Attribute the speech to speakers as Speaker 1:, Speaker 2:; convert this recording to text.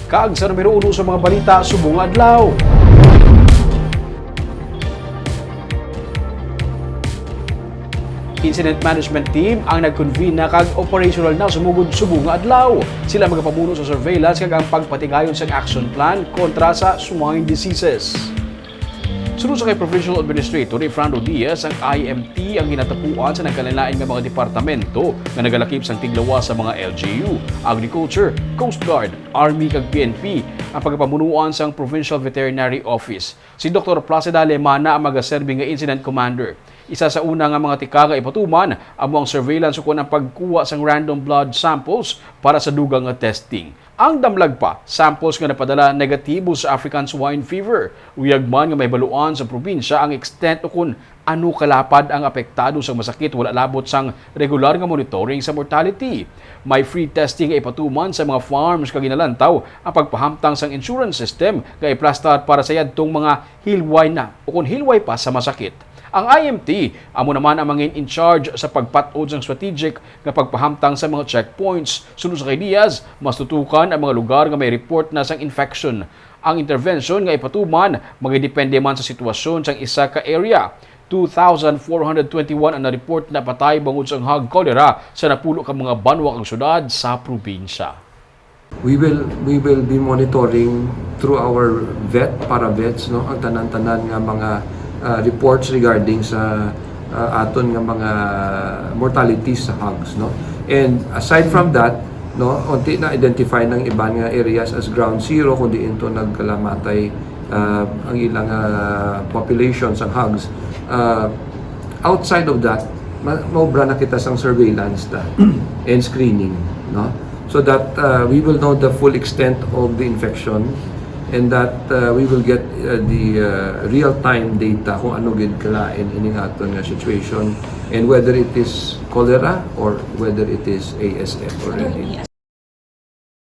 Speaker 1: Kaag sa numero 1 sa mga balita subong adlaw. Incident Management Team ang nag-convene na kag operational na sumugod subong adlaw. Sila magapamuno sa surveillance kag ang pagpatigayon sa action plan kontra sa swine diseases. Sunod sa kay Provincial Administrator Efrando Diaz, ang IMT ang ginatapuan sa nagkalilain ng mga departamento na nagalakip sang tiglawas sa mga LGU, Agriculture, Coast Guard, Army kag PNP ang pagpamunuan sang Provincial Veterinary Office. Si Dr. Placida Lemana ang magaserbi nga Incident Commander. Isa sa una nga mga tikaga ipatuman amo ang surveillance ukon ang pagkuha sang random blood samples para sa dugang nga testing. Ang damlag pa, samples nga napadala negatibo sa African swine fever. Uyag man nga may baluan sa probinsya ang extent ukon ano kalapad ang apektado sa masakit wala labot sang regular nga monitoring sa mortality. May free testing nga ipatuman sa mga farms kag ginalantaw ang pagpahamtang sang insurance system nga iplastar para sa yadtong mga hilway na ukon hilway pa sa masakit. Ang IMT, amo naman ang mga in charge sa pagpatod ng strategic na pagpahamtang sa mga checkpoints. Sunod sa kay Diaz, mas tutukan ang mga lugar nga may report na sang infection. Ang intervention nga ipatuman, magdepende man sa sitwasyon sang isa ka area. 2,421 ang na-report na patay bangod sa hog cholera sa napulo ka mga banwa kang syudad sa probinsya.
Speaker 2: We will be monitoring through our para-vets, no, ang tanan-tanan nga mga reports regarding sa aton nga mga mortalities sa hogs, no. And aside from that, no, unti na identify ng iban nga areas as ground zero kundi ito nagkalamatay ang ilang population sa hogs. Outside of that, maubra na kita sang surveillance and screening, no, so that we will know the full extent of the infection and that we will get the real-time data kung ano gid kalain ining aton nga situation and whether it is cholera or whether it is ASF already.